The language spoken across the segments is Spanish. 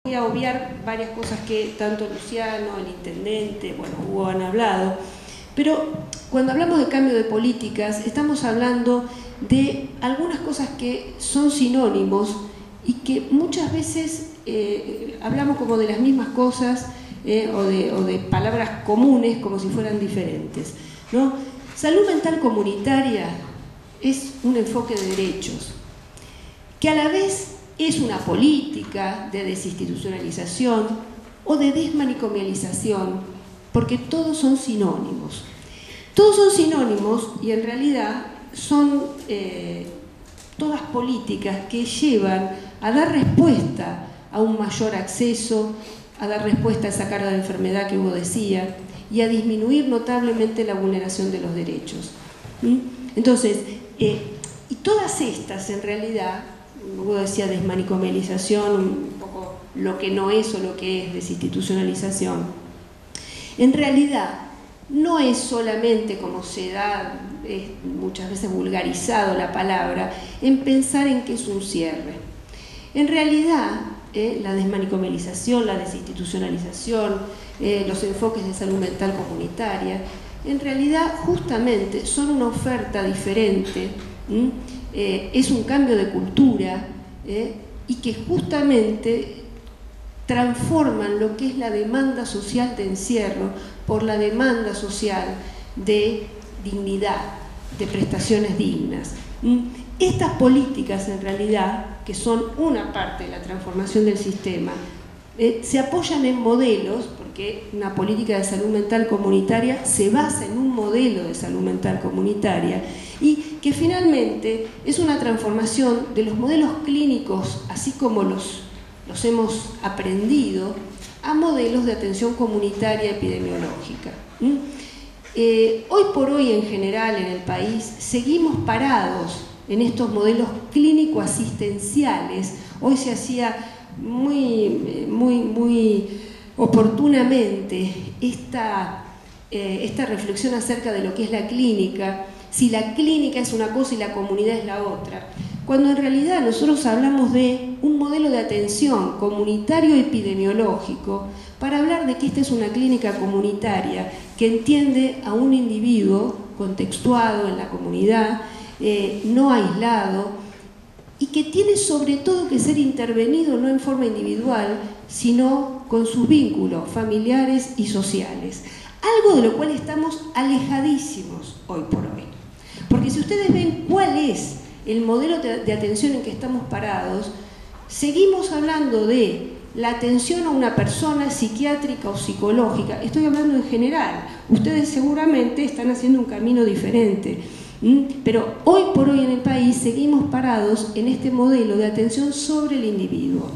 Voy a obviar varias cosas que tanto Luciano, el intendente, bueno, Hugo han hablado, pero cuando hablamos de cambio de políticas estamos hablando de algunas cosas que son sinónimos y que muchas veces hablamos como de las mismas cosas o de palabras comunes como si fueran diferentes, ¿no? Salud mental comunitaria es un enfoque de derechos que a la vez es una política de desinstitucionalización o de desmanicomialización, porque todos son sinónimos. Todos son sinónimos y en realidad son todas políticas que llevan a dar respuesta a un mayor acceso, a dar respuesta a esa carga de enfermedad que Hugo decía, y a disminuir notablemente la vulneración de los derechos. Entonces, y todas estas en realidad, Hugo decía desmanicomialización, un poco lo que no es o lo que es desinstitucionalización. En realidad, no es solamente como se da, muchas veces vulgarizado la palabra, en pensar en que es un cierre. En realidad, la desmanicomialización, la desinstitucionalización, los enfoques de salud mental comunitaria, en realidad justamente son una oferta diferente, es un cambio de cultura y que justamente transforman lo que es la demanda social de encierro por la demanda social de dignidad, de prestaciones dignas. Estas políticas en realidad, que son una parte de la transformación del sistema, se apoyan en modelos, porque una política de salud mental comunitaria se basa en un modelo de salud mental comunitaria y que finalmente es una transformación de los modelos clínicos, así como los hemos aprendido, a modelos de atención comunitaria epidemiológica. Hoy por hoy en general en el país seguimos parados en estos modelos clínico-asistenciales. Hoy se hacía muy oportunamente esta reflexión acerca de lo que es la clínica, si la clínica es una cosa y la comunidad es la otra, cuando en realidad nosotros hablamos de un modelo de atención comunitario epidemiológico para hablar de que esta es una clínica comunitaria que entiende a un individuo contextuado en la comunidad, no aislado, y que tiene sobre todo que ser intervenido no en forma individual, sino con sus vínculos familiares y sociales. Algo de lo cual estamos alejadísimos hoy por hoy. Porque si ustedes ven cuál es el modelo de atención en que estamos parados, seguimos hablando de la atención a una persona psiquiátrica o psicológica. Estoy hablando en general. Ustedes seguramente están haciendo un camino diferente. Pero hoy por hoy en el país seguimos parados en este modelo de atención sobre el individuo.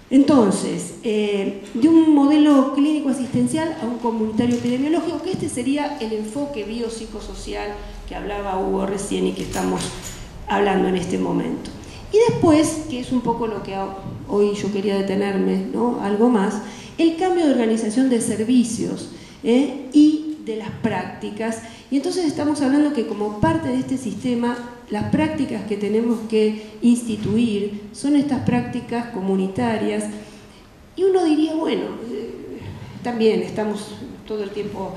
Entonces, de un modelo clínico asistencial a un comunitario epidemiológico, que este sería el enfoque biopsicosocial que hablaba Hugo recién y que estamos hablando en este momento. Y después, que es un poco lo que hoy yo quería detenerme, ¿no? Algo más, el cambio de organización de servicios y de las prácticas. Y entonces estamos hablando que como parte de este sistema, las prácticas que tenemos que instituir son estas prácticas comunitarias. Y uno diría, bueno, también estamos todo el tiempo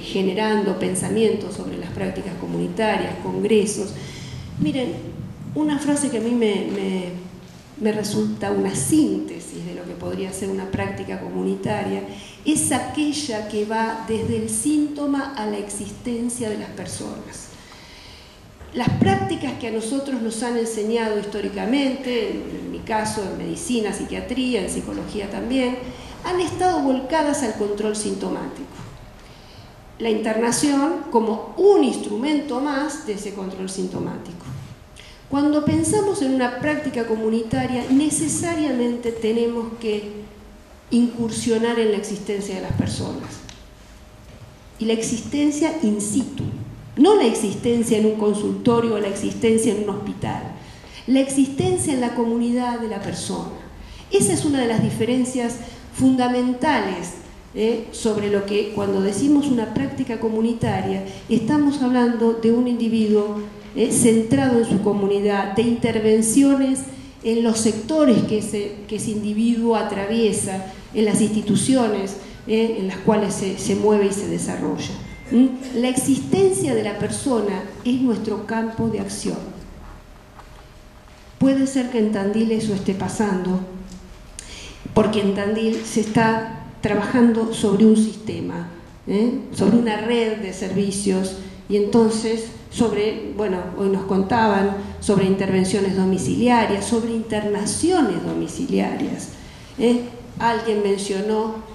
generando pensamientos sobre las prácticas comunitarias, congresos. Miren, una frase que a mí me resulta una síntesis de lo que podría ser una práctica comunitaria, es aquella que va desde el síntoma a la existencia de las personas. Las prácticas que a nosotros nos han enseñado históricamente, en mi caso en medicina, psiquiatría, en psicología también, han estado volcadas al control sintomático. La internación como un instrumento más de ese control sintomático. Cuando pensamos en una práctica comunitaria, necesariamente tenemos que incursionar en la existencia de las personas. Y la existencia in situ, no la existencia en un consultorio o la existencia en un hospital, la existencia en la comunidad de la persona. Esa es una de las diferencias fundamentales sobre lo que cuando decimos una práctica comunitaria estamos hablando de un individuo centrado en su comunidad, de intervenciones en los sectores que ese individuo atraviesa, en las instituciones en las cuales se mueve y se desarrolla. La existencia de la persona es nuestro campo de acción. Puede ser que en Tandil eso esté pasando, porque en Tandil se está trabajando sobre un sistema, sobre una red de servicios, y entonces hoy nos contaban sobre intervenciones domiciliarias, sobre internaciones domiciliarias. Alguien mencionó,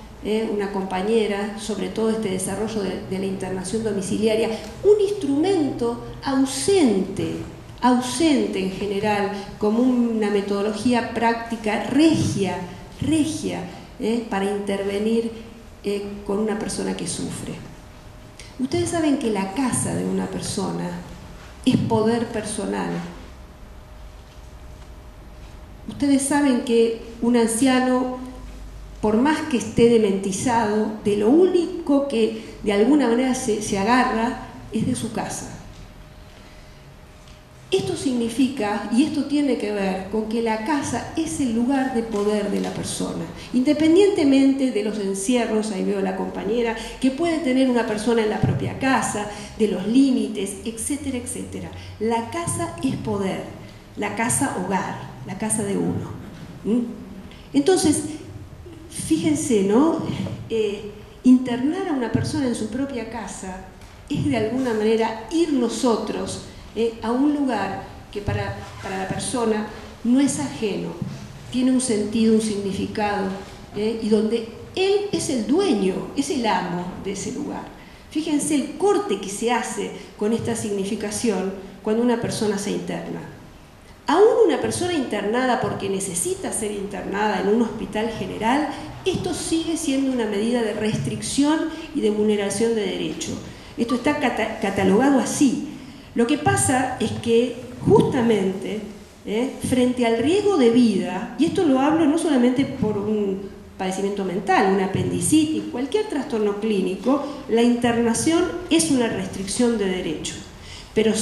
una compañera, sobre todo este desarrollo de la internación domiciliaria, un instrumento ausente en general, como una metodología práctica regia, para intervenir con una persona que sufre. Ustedes saben que la casa de una persona es poder personal. Ustedes saben que un anciano, por más que esté dementizado, de lo único que de alguna manera se agarra es de su casa. Esto significa, y esto tiene que ver con que la casa es el lugar de poder de la persona, independientemente de los encierros, ahí veo a la compañera, que puede tener una persona en la propia casa, de los límites, etcétera, etcétera. La casa es poder, la casa hogar, la casa de uno. Entonces, fíjense, ¿no? Internar a una persona en su propia casa es de alguna manera ir nosotros a un lugar que para la persona no es ajeno, tiene un sentido, un significado, y donde él es el dueño, es el amo de ese lugar. Fíjense el corte que se hace con esta significación cuando una persona se interna. Aún una persona internada porque necesita ser internada en un hospital general, esto sigue siendo una medida de restricción y de vulneración de derecho. Esto está catalogado así. Lo que pasa es que justamente frente al riesgo de vida, y esto lo hablo no solamente por un padecimiento mental, una apendicitis, cualquier trastorno clínico, la internación es una restricción de derecho. Pero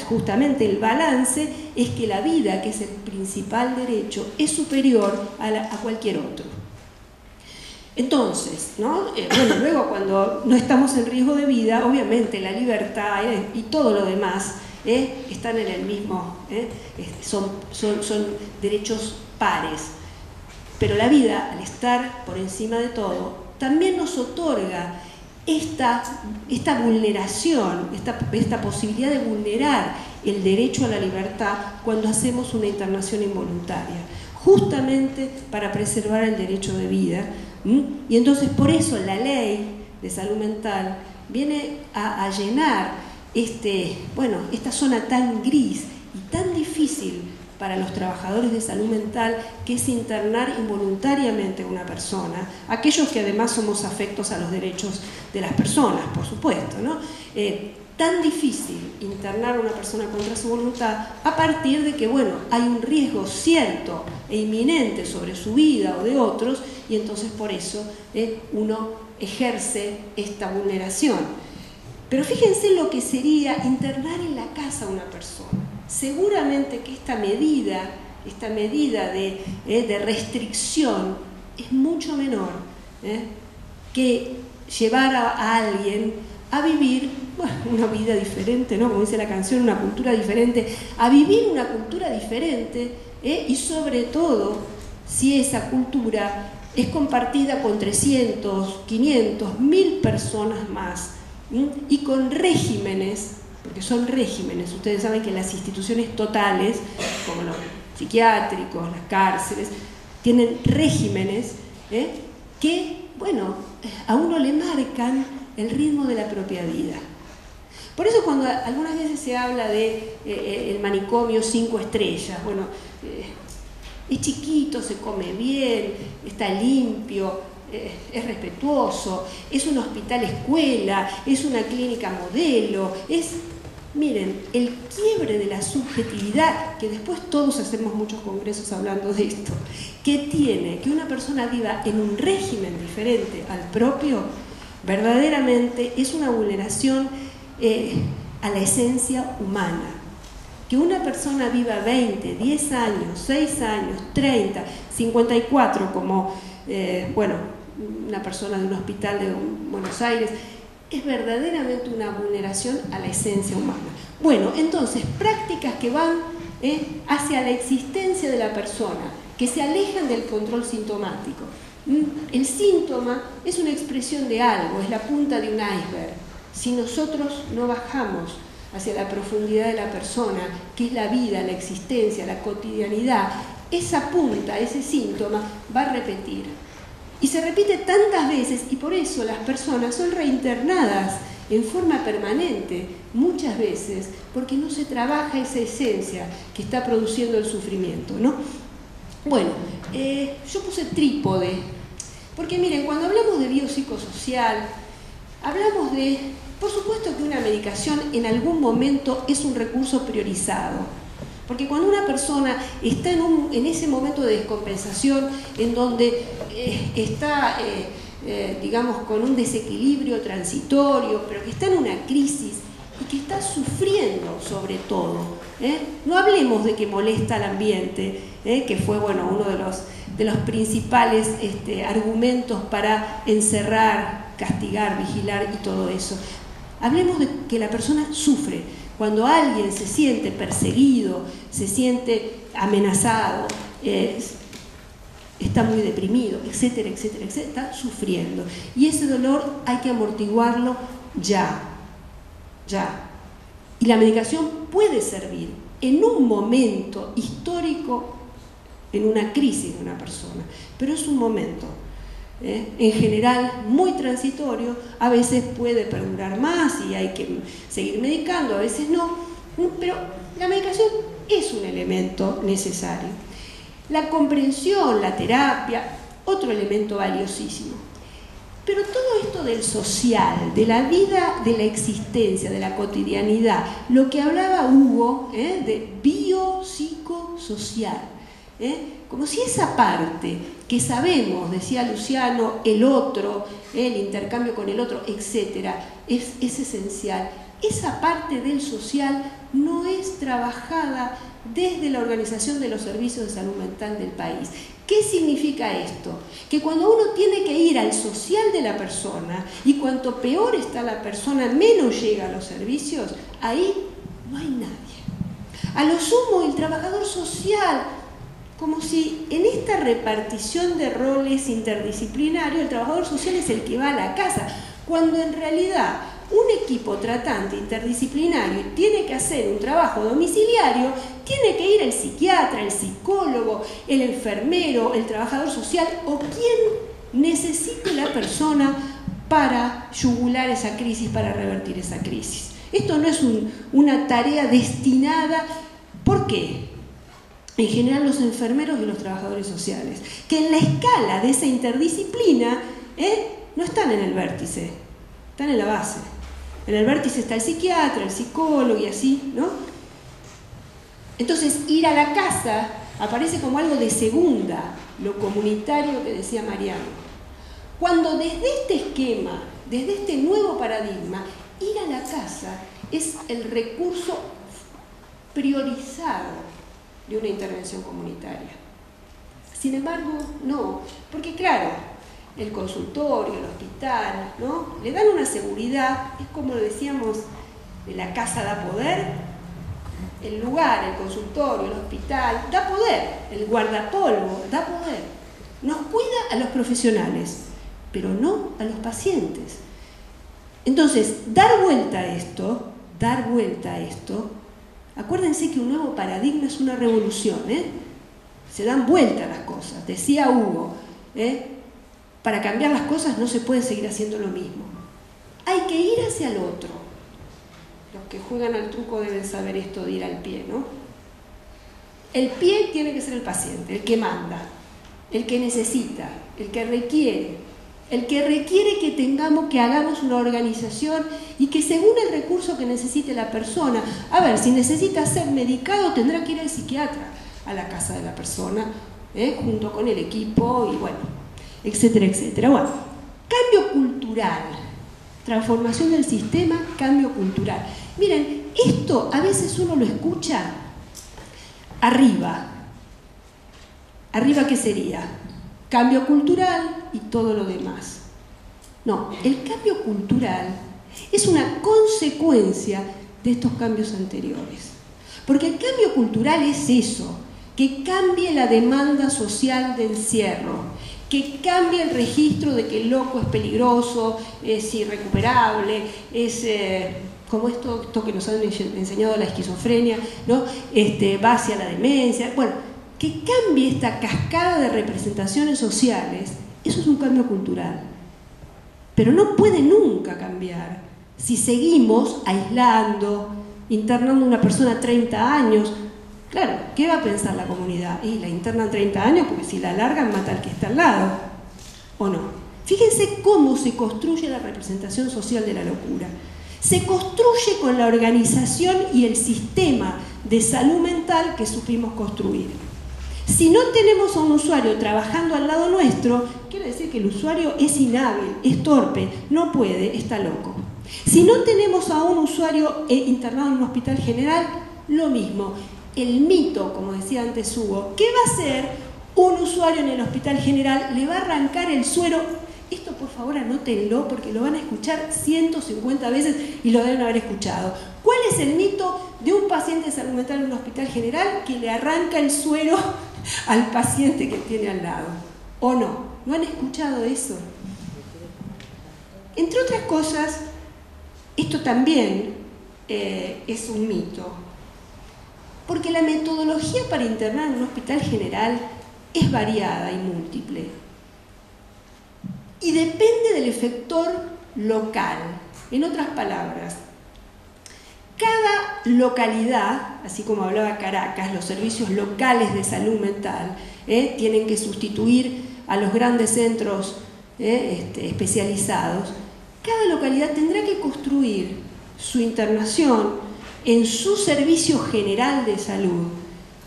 justamente el balance es que la vida, que es el principal derecho, es superior a cualquier otro. Entonces, luego cuando no estamos en riesgo de vida, obviamente la libertad y todo lo demás están en el mismo, son derechos pares. Pero la vida, al estar por encima de todo, también nos otorga esta vulneración, esta posibilidad de vulnerar el derecho a la libertad cuando hacemos una internación involuntaria, justamente para preservar el derecho de vida. Y entonces por eso la ley de salud mental viene a llenar esta zona tan gris y tan difícil para los trabajadores de salud mental, que es internar involuntariamente a una persona, aquellos que además somos afectos a los derechos de las personas, por supuesto, ¿no? Tan difícil internar a una persona contra su voluntad a partir de que, hay un riesgo cierto e inminente sobre su vida o de otros, y entonces por eso uno ejerce esta vulneración. Pero fíjense lo que sería internar en la casa a una persona. Seguramente que esta medida de restricción es mucho menor que llevar a alguien a vivir una vida diferente, ¿no? Como dice la canción, una cultura diferente, a vivir una cultura diferente, y sobre todo si esa cultura es compartida con 300, 500, 1000 personas más, y con regímenes, porque son regímenes. Ustedes saben que las instituciones totales, como los psiquiátricos, las cárceles, tienen regímenes que, a uno le marcan el ritmo de la propia vida. Por eso cuando algunas veces se habla de el manicomio 5 estrellas, es chiquito, se come bien, está limpio, es respetuoso, es un hospital escuela, es una clínica modelo, miren, el quiebre de la subjetividad, que después todos hacemos muchos congresos hablando de esto, que tiene que una persona viva en un régimen diferente al propio, verdaderamente es una vulneración a la esencia humana. Que una persona viva 20, 10 años, 6 años, 30, 54, como, una persona de un hospital de Buenos Aires, es verdaderamente una vulneración a la esencia humana. Bueno, entonces, prácticas que van hacia la existencia de la persona, que se alejan del control sintomático. El síntoma es una expresión de algo, es la punta de un iceberg. Si nosotros no bajamos hacia la profundidad de la persona, que es la vida, la existencia, la cotidianidad, esa punta, ese síntoma, va a repetir. Y se repite tantas veces, y por eso las personas son reinternadas en forma permanente, muchas veces, porque no se trabaja esa esencia que está produciendo el sufrimiento, ¿no? Bueno, yo puse trípode, porque miren, cuando hablamos de biopsicosocial, hablamos de, por supuesto que una medicación en algún momento es un recurso priorizado, porque cuando una persona está en ese momento de descompensación, en donde está, digamos, con un desequilibrio transitorio, pero que está en una crisis y que está sufriendo sobre todo, no hablemos de que molesta al ambiente, que fue, bueno, uno de los principales argumentos para encerrar, castigar, vigilar y todo eso. Hablemos de que la persona sufre. Cuando alguien se siente perseguido, se siente amenazado, está muy deprimido, etcétera, etcétera, etcétera, está sufriendo. Y ese dolor hay que amortiguarlo ya. Y la medicación puede servir en un momento histórico, en una crisis de una persona, pero es un momento. En general muy transitorio, a veces puede perdurar más y hay que seguir medicando, a veces no, pero la medicación es un elemento necesario. La comprensión, la terapia, otro elemento valiosísimo. Pero todo esto del social, de la vida, de la existencia, de la cotidianidad, lo que hablaba Hugo, de biopsicosocial, como si esa parte que sabemos, decía Luciano, el otro, el intercambio con el otro, etcétera, es esencial. Esa parte del social no es trabajada desde la organización de los servicios de salud mental del país. ¿Qué significa esto? Que cuando uno tiene que ir al social de la persona, y cuanto peor está la persona, menos llega a los servicios, ahí no hay nadie. A lo sumo, el trabajador social, como si en esta repartición de roles interdisciplinarios, el trabajador social es el que va a la casa, cuando en realidad un equipo tratante interdisciplinario tiene que hacer un trabajo domiciliario, tiene que ir el psiquiatra, el psicólogo, el enfermero, el trabajador social o quien necesite la persona para yugular esa crisis, para revertir esa crisis. Esto no es una tarea destinada. ¿Por qué? En general los enfermeros y los trabajadores sociales, que en la escala de esa interdisciplina no están en el vértice, están en la base. En el vértice está el psiquiatra, el psicólogo y así, ¿no? Entonces, ir a la casa aparece como algo de segunda, lo comunitario que decía Mariano. Cuando desde este esquema, desde este nuevo paradigma, ir a la casa es el recurso priorizado de una intervención comunitaria. Sin embargo, no, porque claro, el consultorio, el hospital, ¿no? Le dan una seguridad, es como lo decíamos, de la casa da poder, el lugar, el consultorio, el hospital, da poder, el guardapolvo, da poder. Nos cuida a los profesionales, pero no a los pacientes. Entonces, dar vuelta a esto, acuérdense que un nuevo paradigma es una revolución, se dan vuelta las cosas, decía Hugo, para cambiar las cosas no se puede seguir haciendo lo mismo. Hay que ir hacia el otro. Los que juegan al truco deben saber esto de ir al pie, ¿no? El pie tiene que ser el paciente, el que manda, el que necesita, el que requiere que hagamos una organización y que según el recurso que necesite la persona, a ver, si necesita ser medicado tendrá que ir al psiquiatra, a la casa de la persona, junto con el equipo y bueno, etcétera, etcétera. Bueno, cambio cultural, transformación del sistema, cambio cultural. Miren, esto a veces uno lo escucha arriba. ¿Arriba qué sería? Cambio cultural y todo lo demás. No, el cambio cultural es una consecuencia de estos cambios anteriores. Porque el cambio cultural es eso, que cambie la demanda social de encierro, que cambie el registro de que el loco es peligroso, es irrecuperable, es como esto que nos han enseñado la esquizofrenia, ¿no? Va hacia la demencia. Bueno, que cambie esta cascada de representaciones sociales, eso es un cambio cultural. Pero no puede nunca cambiar si seguimos aislando, internando a una persona 30 años. Claro, ¿qué va a pensar la comunidad? Y la internan 30 años porque si la largan mata al que está al lado, ¿o no? Fíjense cómo se construye la representación social de la locura. Se construye con la organización y el sistema de salud mental que supimos construir. Si no tenemos a un usuario trabajando al lado nuestro, quiere decir que el usuario es inhábil, es torpe, no puede, está loco. Si no tenemos a un usuario internado en un hospital general, lo mismo. El mito, como decía antes Hugo, ¿qué va a hacer un usuario en el hospital general? Le va a arrancar el suero. Esto por favor anótenlo porque lo van a escuchar 150 veces y lo deben haber escuchado. ¿Cuál es el mito de un paciente de salud mental en un hospital general que le arranca el suero al paciente que tiene al lado? ¿O no? ¿No han escuchado eso? Entre otras cosas, esto también es un mito, porque la metodología para internar en un hospital general es variada y múltiple. Y depende del efector local. En otras palabras, cada localidad, así como hablaba Caracas, los servicios locales de salud mental tienen que sustituir a los grandes centros especializados. Cada localidad tendrá que construir su internación en su servicio general de salud,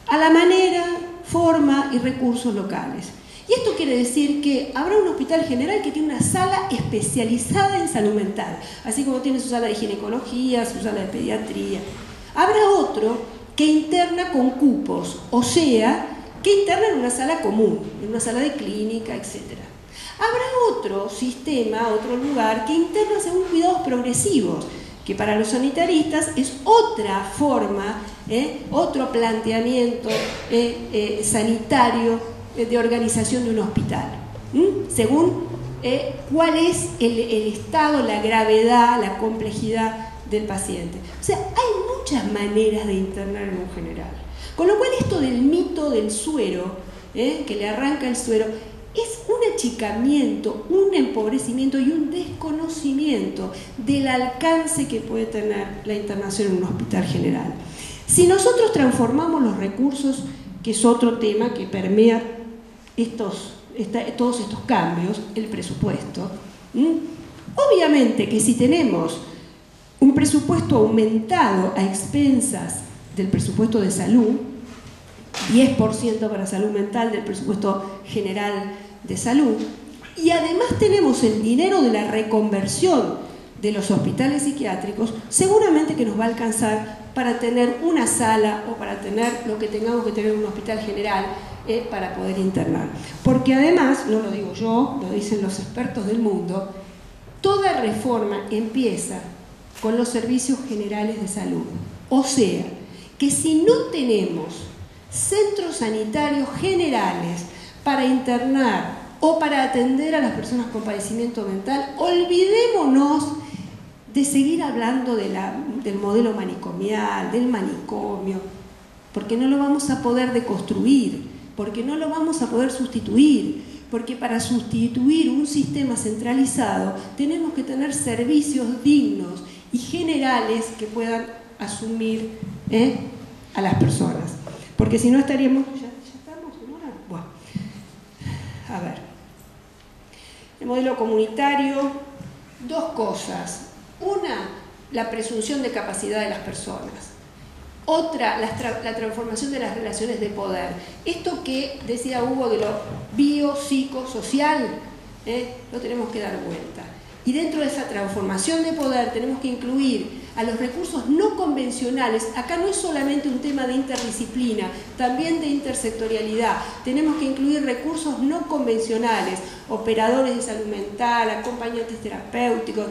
a la manera, forma y recursos locales. Y esto quiere decir que habrá un hospital general que tiene una sala especializada en salud mental, así como tiene su sala de ginecología, su sala de pediatría. Habrá otro que interna con cupos, o sea, que interna en una sala común, en una sala de clínica, etc. Habrá otro sistema, otro lugar, que interna según cuidados progresivos, que para los sanitaristas es otra forma, otro planteamiento sanitario de organización de un hospital, según cuál es el estado, la gravedad, la complejidad del paciente. O sea, hay muchas maneras de internar en un general. Con lo cual esto del mito del suero, que le arranca el suero, es un achicamiento, un empobrecimiento y un desconocimiento del alcance que puede tener la internación en un hospital general. Si nosotros transformamos los recursos, que es otro tema que permea todos estos cambios, el presupuesto, obviamente que si tenemos un presupuesto aumentado a expensas del presupuesto de salud, 10% para salud mental del presupuesto general de salud, y además tenemos el dinero de la reconversión de los hospitales psiquiátricos, seguramente que nos va a alcanzar para tener una sala o para tener lo que tengamos que tener en un hospital general para poder internar. Porque además, no lo digo yo, lo dicen los expertos del mundo, toda reforma empieza con los servicios generales de salud. O sea, que si no tenemos centros sanitarios generales para internar o para atender a las personas con padecimiento mental, olvidémonos de seguir hablando del modelo manicomial, del manicomio, porque no lo vamos a poder deconstruir, porque no lo vamos a poder sustituir, porque para sustituir un sistema centralizado tenemos que tener servicios dignos y generales que puedan asumir a las personas. Porque si no estaríamos... ¿Ya estamos en hora? Bueno, a ver. El modelo comunitario, dos cosas. Una, la presunción de capacidad de las personas. Otra, la transformación de las relaciones de poder. Esto que decía Hugo de lo biopsicosocial, lo tenemos que dar vuelta. Y dentro de esa transformación de poder tenemos que incluir a los recursos no convencionales. Acá no es solamente un tema de interdisciplina, también de intersectorialidad. Tenemos que incluir recursos no convencionales, operadores de salud mental, acompañantes terapéuticos,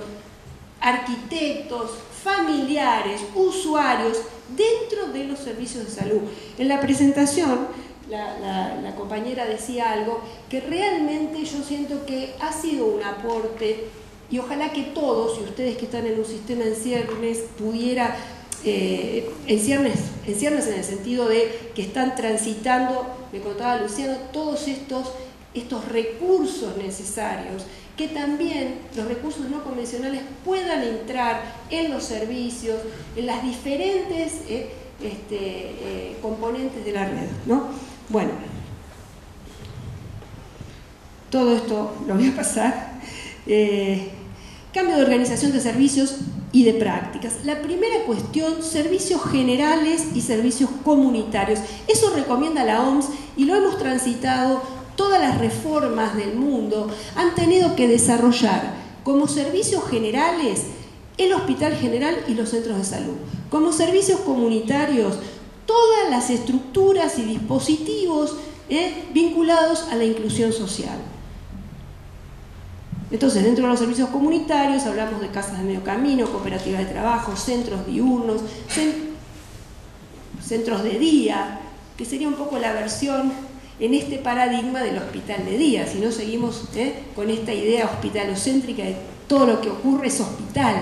arquitectos, familiares, usuarios, dentro de los servicios de salud. En la presentación, la compañera decía algo que realmente yo siento que ha sido un aporte, y ojalá que todos, y ustedes que están en un sistema en ciernes, pudiera, en ciernes en el sentido de que están transitando, me contaba Luciano, todos estos recursos necesarios, que también los recursos no convencionales puedan entrar en los servicios, en las diferentes componentes de la red, ¿no? Bueno, todo esto lo voy a pasar. Cambio de organización de servicios y de prácticas. La primera cuestión, servicios generales y servicios comunitarios. Eso recomienda la OMS y lo hemos transitado. Todas las reformas del mundo han tenido que desarrollar como servicios generales el Hospital General y los centros de salud. Como servicios comunitarios, todas las estructuras y dispositivos vinculados a la inclusión social. Entonces, dentro de los servicios comunitarios hablamos de casas de medio camino, cooperativas de trabajo, centros diurnos, centros de día, que sería un poco la versión en este paradigma del hospital de día, si no seguimos con esta idea hospitalocéntrica de todo lo que ocurre es hospital.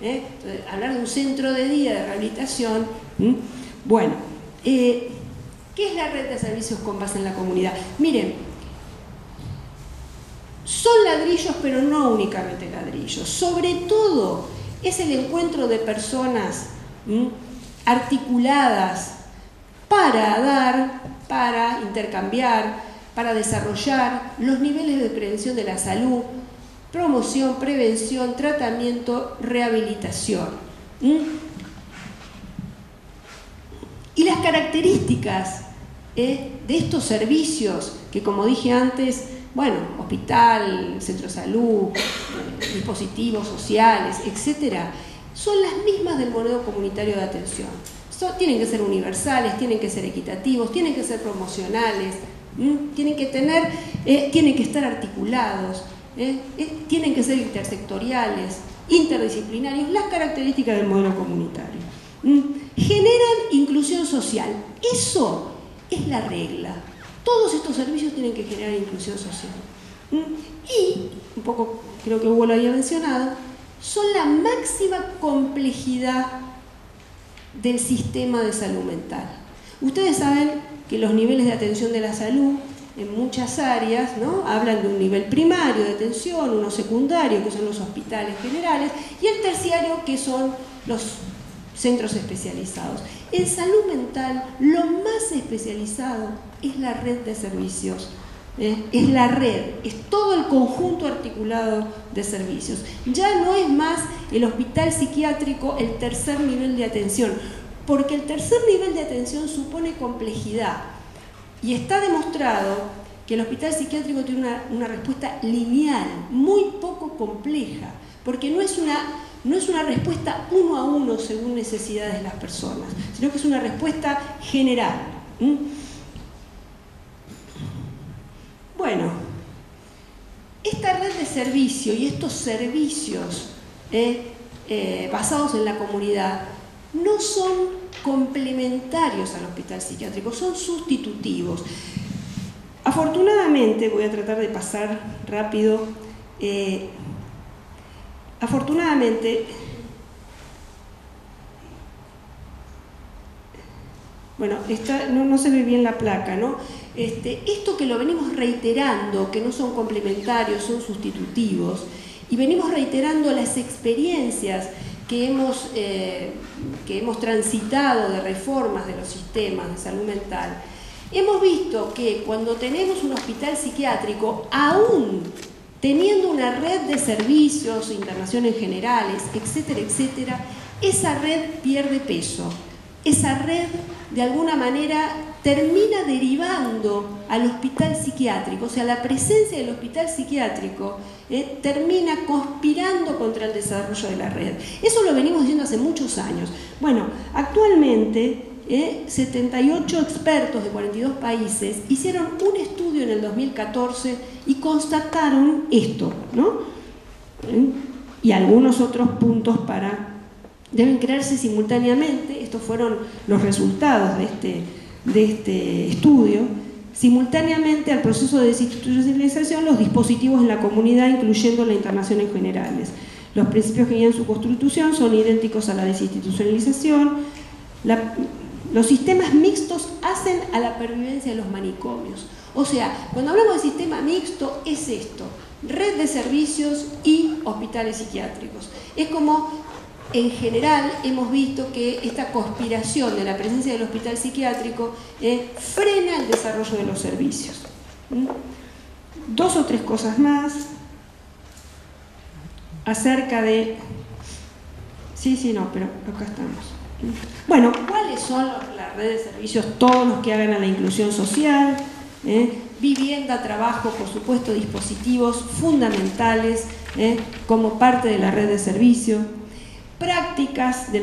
Entonces, hablar de un centro de día de rehabilitación. Bueno, ¿qué es la red de servicios con base en la comunidad? Miren, son ladrillos, pero no únicamente ladrillos. Sobre todo es el encuentro de personas articuladas para dar, para intercambiar, para desarrollar los niveles de prevención de la salud, promoción, prevención, tratamiento, rehabilitación. Y las características de estos servicios, que como dije antes, bueno, hospital, centro de salud, dispositivos sociales, etcétera, son las mismas del modelo comunitario de atención. Tienen que ser universales, tienen que ser equitativos, tienen que ser promocionales, tienen que estar articulados, tienen que ser intersectoriales, interdisciplinarios, las características del modelo comunitario. Generan inclusión social. Eso es la regla. Todos estos servicios tienen que generar inclusión social. Y, un poco, creo que Hugo lo había mencionado, son la máxima complejidad del sistema de salud mental. Ustedes saben que los niveles de atención de la salud en muchas áreas, ¿no?, hablan de un nivel primario de atención, uno secundario, que son los hospitales generales, y el terciario, que son los centros especializados. En salud mental, lo más especializado es la red de servicios. Es la red, es todo el conjunto articulado de servicios. Ya no es más el hospital psiquiátrico el tercer nivel de atención, porque el tercer nivel de atención supone complejidad. Y está demostrado que el hospital psiquiátrico tiene una respuesta lineal, muy poco compleja, porque no es una respuesta uno a uno según necesidades de las personas, sino que es una respuesta general. Bueno, esta red de servicio y estos servicios basados en la comunidad no son complementarios al hospital psiquiátrico, son sustitutivos. Afortunadamente, voy a tratar de pasar rápido, afortunadamente, bueno, no se ve bien la placa, ¿no? Esto que lo venimos reiterando, que no son complementarios, son sustitutivos, y venimos reiterando las experiencias que hemos transitado de reformas de los sistemas de salud mental. Hemos visto que cuando tenemos un hospital psiquiátrico, aún teniendo una red de servicios, internaciones generales, etcétera, etcétera, esa red pierde peso. Esa red, de alguna manera, termina derivando al hospital psiquiátrico, o sea, la presencia del hospital psiquiátrico termina conspirando contra el desarrollo de la red. Eso lo venimos diciendo hace muchos años. Bueno, actualmente 78 expertos de 42 países hicieron un estudio en el 2014 y constataron esto, ¿no? Y algunos otros puntos deben crearse simultáneamente. Estos fueron los resultados de este estudio. Simultáneamente al proceso de desinstitucionalización, los dispositivos en la comunidad, incluyendo la internación en generales. Los principios que guían su constitución son idénticos a la desinstitucionalización. Los sistemas mixtos hacen a la pervivencia de los manicomios. O sea, cuando hablamos de sistema mixto, es esto: red de servicios y hospitales psiquiátricos. Es como, en general, hemos visto que esta conspiración de la presencia del hospital psiquiátrico frena el desarrollo de los servicios. Dos o tres cosas más acerca de... no, pero acá estamos. Bueno, ¿cuáles son las redes de servicios? Todos los que hagan a la inclusión social, vivienda, trabajo, por supuesto, dispositivos fundamentales como parte de la red de servicio, prácticas de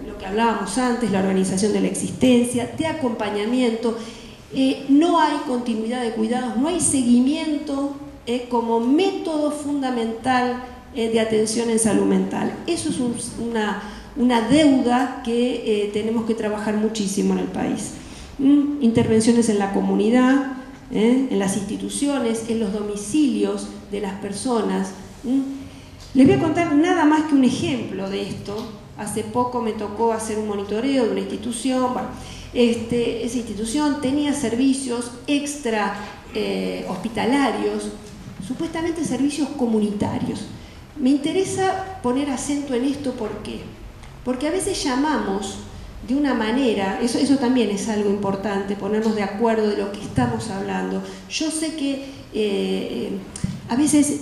lo que hablábamos antes, la organización de la existencia, de acompañamiento. No hay continuidad de cuidados, no hay seguimiento como método fundamental de atención en salud mental. Eso es una deuda que tenemos que trabajar muchísimo en el país. Intervenciones en la comunidad, en las instituciones, en los domicilios de las personas. Les voy a contar nada más que un ejemplo de esto. Hace poco me tocó hacer un monitoreo de una institución. Bueno, esa institución tenía servicios extra hospitalarios, supuestamente servicios comunitarios. Me interesa poner acento en esto, ¿por qué? Porque a veces llamamos de una manera, eso también es algo importante, ponernos de acuerdo de lo que estamos hablando. Yo sé que a veces